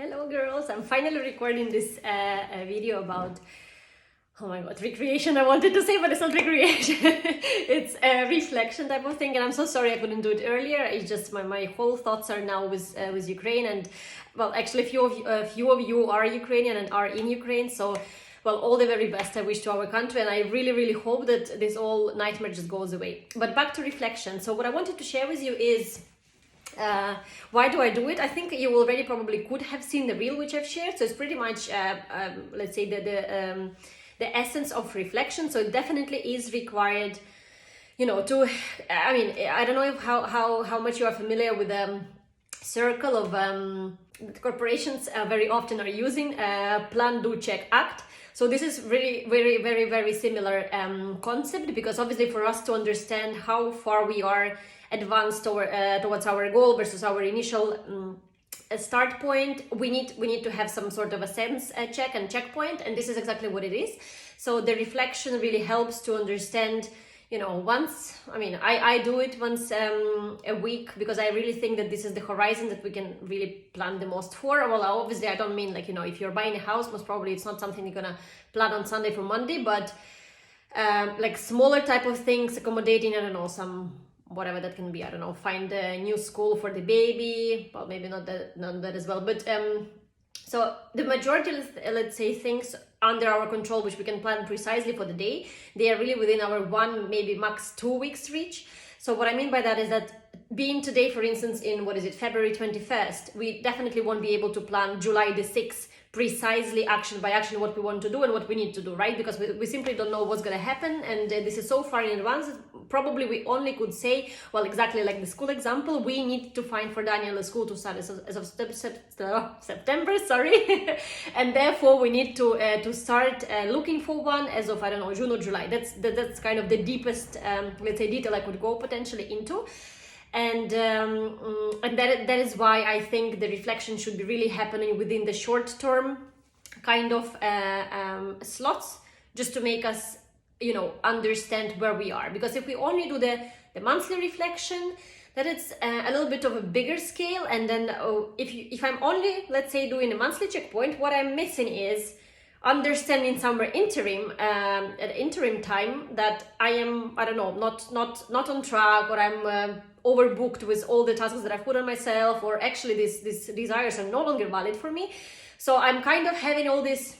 Hello girls, I'm finally recording this video about, oh my god, recreation I wanted to say, but it's not recreation. It's a reflection type of thing, and I'm so sorry I couldn't do it earlier. It's just my whole thoughts are now with Ukraine, and well, actually a few of you are Ukrainian and are in Ukraine, so well, all the very best I wish to our country, and I really hope that this whole nightmare just goes away. But back to reflection. So what I wanted to share with you is why do I do it? I think you already probably could have seen the reel which I've shared. So it's pretty much, let's say, the essence of reflection. So it definitely is required, you know, to, I mean, I don't know how much you are familiar with the circle of corporations very often are using, plan, do, check, act. So this is really very similar concept, because obviously for us to understand how far we are advanced towards our goal versus our initial start point, we need to have some sort of a sense check and checkpoint, and this is exactly what it is. So the reflection really helps to understand, you know, once, I mean, I do it once a week, because I really think that this is the horizon that we can really plan the most for. Well, obviously I don't mean like, you know, if you're buying a house, most probably it's not something you're gonna plan on Sunday for Monday, but like smaller type of things, accommodating, I don't know, some whatever that can be, I don't know, find a new school for the baby, well, maybe not that as well, but so the majority, let's say, things under our control, which we can plan precisely for the day, they are really within our 1, maybe max 2 weeks reach. So what I mean by that is that being today, for instance, in, what is it, February 21st, we definitely won't be able to plan July the 6th precisely, action by action, what we want to do and what we need to do, right? Because we simply don't know what's going to happen, and this is so far in advance that probably we only could say, well, exactly like the school example, we need to find for Daniel a school to start as of September, sorry, and therefore we need to start looking for one as of, I don't know, June or July. That's kind of the deepest, let's say, detail I could go potentially into. And that is why I think the reflection should be really happening within the short term kind of slots, just to make us, you know, understand where we are. Because if we only do the monthly reflection, that it's a little bit of a bigger scale, and then if I'm only, let's say, doing a monthly checkpoint, what I'm missing is understanding somewhere at interim time that I am, I don't know, not on track, or I'm overbooked with all the tasks that I've put on myself, or actually these desires are no longer valid for me. So I'm kind of having all this,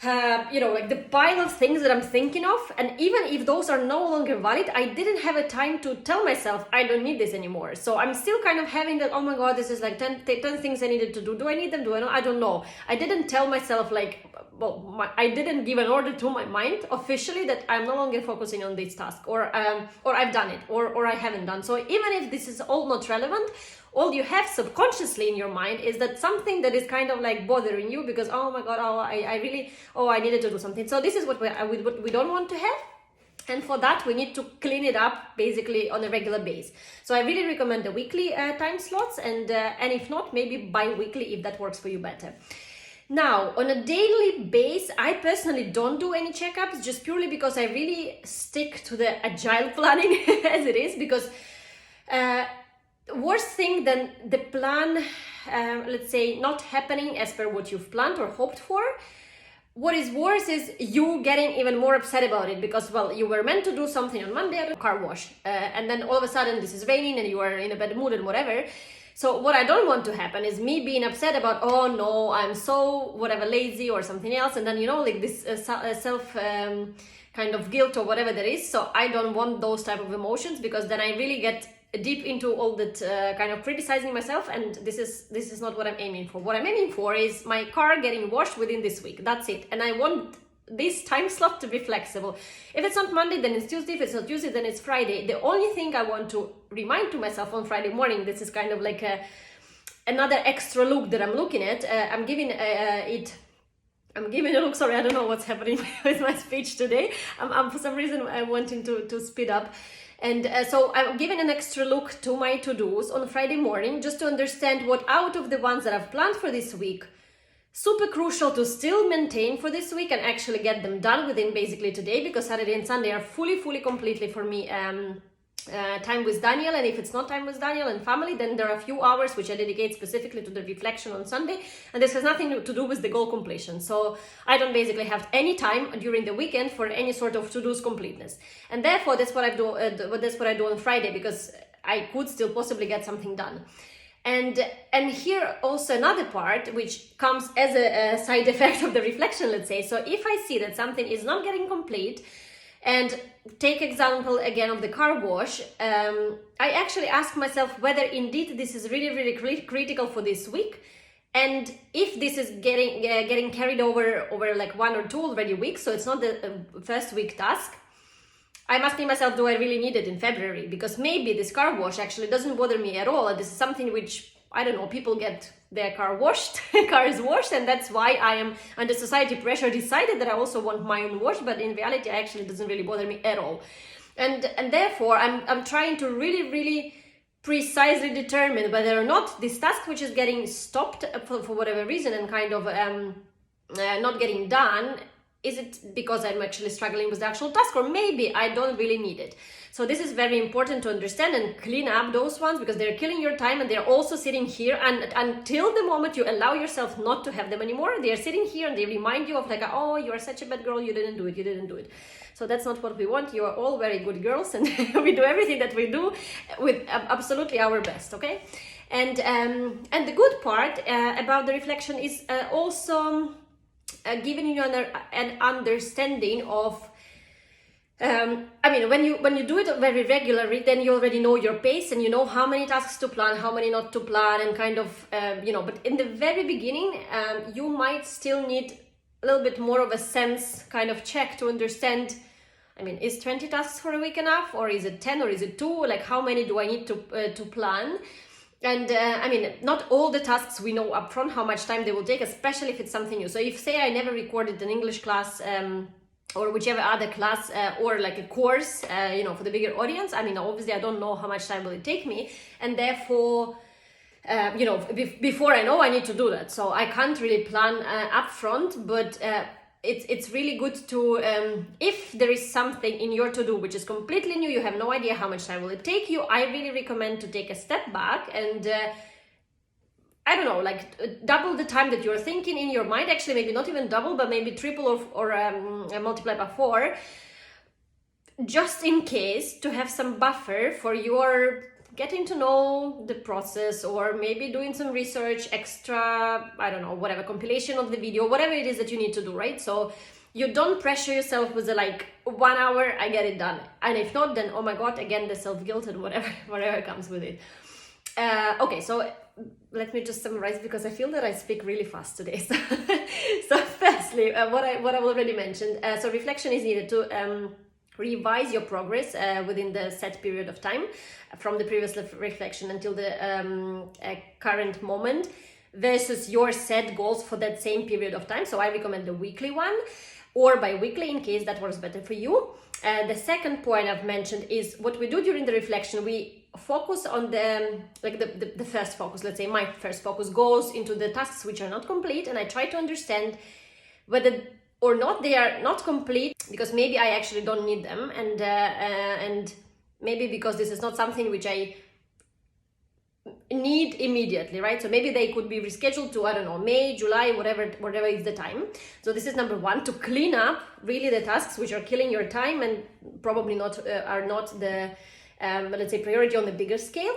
you know, like the pile of things that I'm thinking of, and even if those are no longer valid, I didn't have a time to tell myself I don't need this anymore. So I'm still kind of having that, oh my god, this is like 10 things I needed to do. Do I need them? Do I know? I don't know. I didn't tell myself, like, well, I didn't give an order to my mind officially that I'm no longer focusing on this task, or I've done it, or I haven't done. So even if this is all not relevant, all you have subconsciously in your mind is that something that is kind of like bothering you, because, oh my god, I needed to do something. So this is what we don't want to have. And for that, we need to clean it up basically on a regular basis. So I really recommend the weekly time slots, and if not, maybe bi-weekly if that works for you better. Now, on a daily base, I personally don't do any checkups, just purely because I really stick to the agile planning as it is, because worst thing than the plan, let's say, not happening as per what you've planned or hoped for. What is worse is you getting even more upset about it, because, well, you were meant to do something on Monday at a car wash, and then all of a sudden this is raining and you are in a bad mood and whatever. So what I don't want to happen is me being upset about, oh no, I'm so whatever lazy or something else, and then, you know, like this self kind of guilt or whatever that is. So I don't want those type of emotions, because then I really get deep into all that kind of criticizing myself, and this is not what I'm aiming for. What I'm aiming for is my car getting washed within this week. That's it. And I want this time slot to be flexible. If it's not Monday, then it's Tuesday. If it's not Tuesday, then it's Friday. The only thing I want to remind to myself on Friday morning, this is kind of like another extra look that I'm looking at. I'm giving a look, sorry, I don't know what's happening with my speech today. I'm for some reason wanting to speed up. And so I'm giving an extra look to my to-dos on Friday morning, just to understand what out of the ones that I've planned for this week, super crucial to still maintain for this week and actually get them done within basically today, because Saturday and Sunday are fully completely for me time with Daniel, and if it's not time with Daniel and family, then there are a few hours which I dedicate specifically to the reflection on Sunday, and this has nothing to do with the goal completion. So I don't basically have any time during the weekend for any sort of to-dos completeness, and therefore that's what I do. That's what I do on Friday, because I could still possibly get something done. And here also another part which comes as a side effect of the reflection, let's say. So if I see that something is not getting complete, and take example again of the car wash, I actually ask myself whether indeed this is really critical for this week, and if this is getting carried over like 1 or 2 already weeks, so it's not the first week task. I'm asking myself, do I really need it in February? Because maybe this car wash actually doesn't bother me at all. This is something which, I don't know, people get their car washed, cars washed, and that's why I am under society pressure decided that I also want mine washed, but in reality, actually doesn't really bother me at all. And therefore, I'm trying to really precisely determine whether or not this task which is getting stopped for whatever reason and kind of not getting done, is it because I'm actually struggling with the actual task, or maybe I don't really need it? So this is very important to understand and clean up those ones, because they're killing your time, and they're also sitting here, and until the moment you allow yourself not to have them anymore, they're sitting here and they remind you of like, oh, you are such a bad girl, you didn't do it. So that's not what we want. You are all very good girls, and we do everything that we do with absolutely our best, okay? And the good part about the reflection is also giving you an understanding of, I mean, when you do it very regularly, then you already know your pace, and you know how many tasks to plan, how many not to plan, and kind of, but in the very beginning, you might still need a little bit more of a sense kind of check to understand, I mean, is 20 tasks for a week enough, or is it 10, or is it 2? Like, how many do I need to plan? And I mean, not all the tasks we know upfront how much time they will take, especially if it's something new. So if, say, I never recorded an English class or whichever other class or like a course, for the bigger audience, I mean, obviously I don't know how much time will it take me. And therefore, before I know, I need to do that. So I can't really plan upfront, but it's really good to, if there is something in your to-do which is completely new, you have no idea how much time will it take you, I really recommend to take a step back and I don't know, like double the time that you're thinking in your mind, actually maybe not even double, but maybe triple or multiply by 4, just in case, to have some buffer for your getting to know the process, or maybe doing some research, extra, I don't know, whatever, compilation of the video, whatever it is that you need to do, right? So you don't pressure yourself with the like 1 hour, I get it done. And if not, then oh my God, again, the self-guilt and whatever comes with it. Okay, so let me just summarize, because I feel that I speak really fast today. So firstly, what I've already mentioned, so reflection is needed to revise your progress within the set period of time from the previous reflection until the current moment versus your set goals for that same period of time. So I recommend the weekly one or bi-weekly in case that works better for you. The second point I've mentioned is what we do during the reflection. We focus on the first focus. Let's say my first focus goes into the tasks which are not complete, and I try to understand whether or not they are not complete because maybe I actually don't need them, and maybe because this is not something which I need immediately, right? So maybe they could be rescheduled to, I don't know, May, July, whatever is the time. So this is number one, to clean up really the tasks which are killing your time and probably are not the let's say priority on the bigger scale.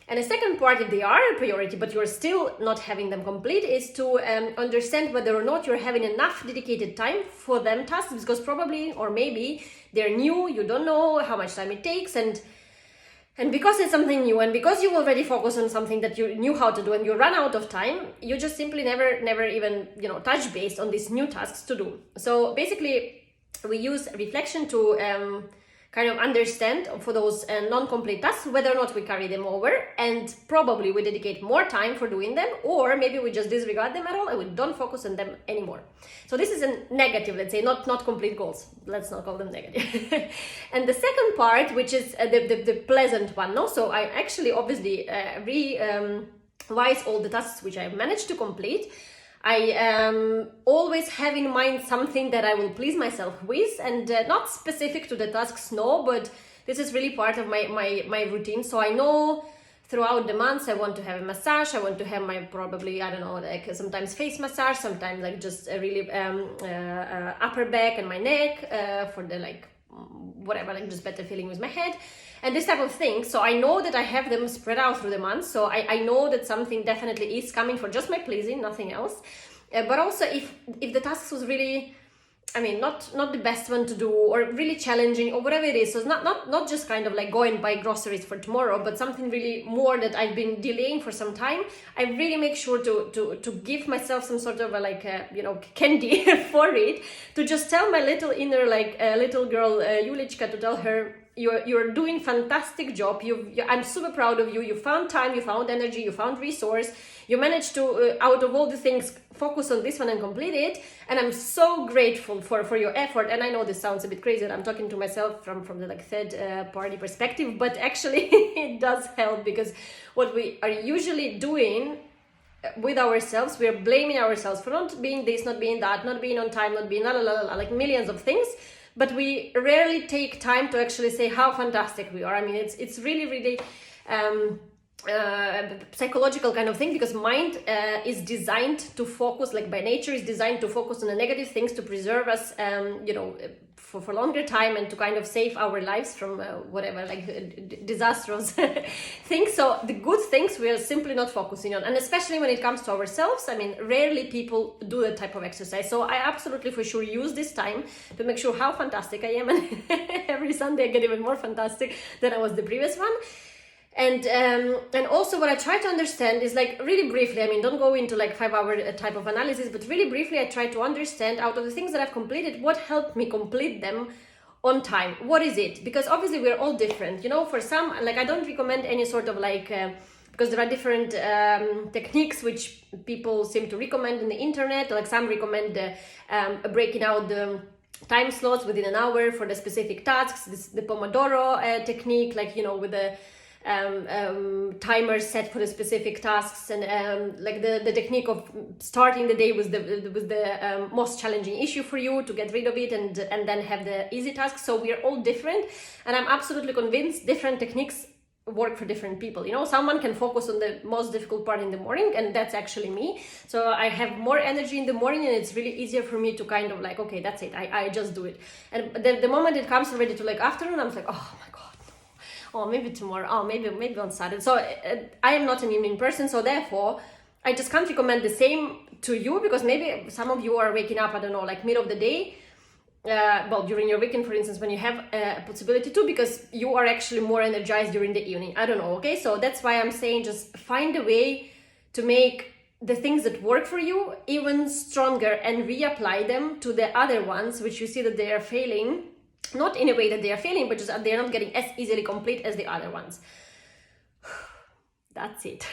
And the second part, if they are a priority but you're still not having them complete, is to understand whether or not you're having enough dedicated time for them tasks, because probably or maybe they're new, you don't know how much time it takes, and because it's something new, and because you already focus on something that you knew how to do and you run out of time, you just simply never even touch base on these new tasks to do. So basically we use reflection to kind of understand for those non-complete tasks whether or not we carry them over, and probably we dedicate more time for doing them, or maybe we just disregard them at all and we don't focus on them anymore. So this is a negative, let's say, not complete goals. Let's not call them negative. And the second part, which is the pleasant one, no? So I actually obviously revise all the tasks which I've managed to complete. I always have in mind something that I will please myself with, and not specific to the tasks, no, but this is really part of my routine. So I know throughout the months I want to have a massage. I want to have my probably, I don't know, like sometimes face massage, sometimes like just a really upper back and my neck for the like whatever, like just better feeling with my head and this type of thing. So I know that I have them spread out through the month. So I know that something definitely is coming for just my pleasing, nothing else. But also if the task was really, I mean, not the best one to do or really challenging or whatever it is. So it's not just kind of like go and buy groceries for tomorrow, but something really more that I've been delaying for some time. I really make sure to give myself some sort of candy for it, to just tell my little inner little girl Yulichka, to tell her, you're doing fantastic job. I'm super proud of you. You found time, you found energy, you found resource. You managed to, out of all the things, focus on this one and complete it. And I'm so grateful for your effort. And I know this sounds a bit crazy, and I'm talking to myself from the like third party perspective, but actually it does help, because what we are usually doing with ourselves, we are blaming ourselves for not being this, not being that, not being on time, not being like millions of things. But we rarely take time to actually say how fantastic we are. I mean, it's really psychological kind of thing, because mind is designed to focus, like by nature is designed to focus on the negative things, to preserve us for longer time, and to kind of save our lives from whatever like disastrous things. So the good things we are simply not focusing on, and especially when it comes to ourselves, I mean, rarely people do that type of exercise. So I absolutely for sure use this time to make sure how fantastic I am, and every Sunday I get even more fantastic than I was the previous one. And also what I try to understand is, like, really briefly, I mean, don't go into like 5-hour type of analysis, but really briefly I try to understand, out of the things that I've completed, what helped me complete them on time. What is it? Because obviously we're all different, you know. For some, like, I don't recommend any sort of like because there are different techniques which people seem to recommend in the internet. Like some recommend breaking out the time slots within an hour for the specific tasks, the Pomodoro technique, like, you know, with the timers set for the specific tasks, and like the technique of starting the day with the most challenging issue for you, to get rid of it and then have the easy tasks. So we are all different, and I'm absolutely convinced different techniques work for different people. You know, someone can focus on the most difficult part in the morning, and that's actually me. So I have more energy in the morning, and it's really easier for me to kind of like, okay, that's it, I just do it. And the moment it comes already to like afternoon, I'm like, oh my god, oh, maybe tomorrow, oh, maybe on Saturday. So I am not an evening person, so therefore I just can't recommend the same to you, because maybe some of you are waking up, I don't know, like mid of the day, during your weekend, for instance, when you have a possibility to, because you are actually more energized during the evening. I don't know, okay? So that's why I'm saying, just find a way to make the things that work for you even stronger, and reapply them to the other ones which you see that they are failing. Not in a way that they are failing, but just that they're not getting as easily complete as the other ones. That's it.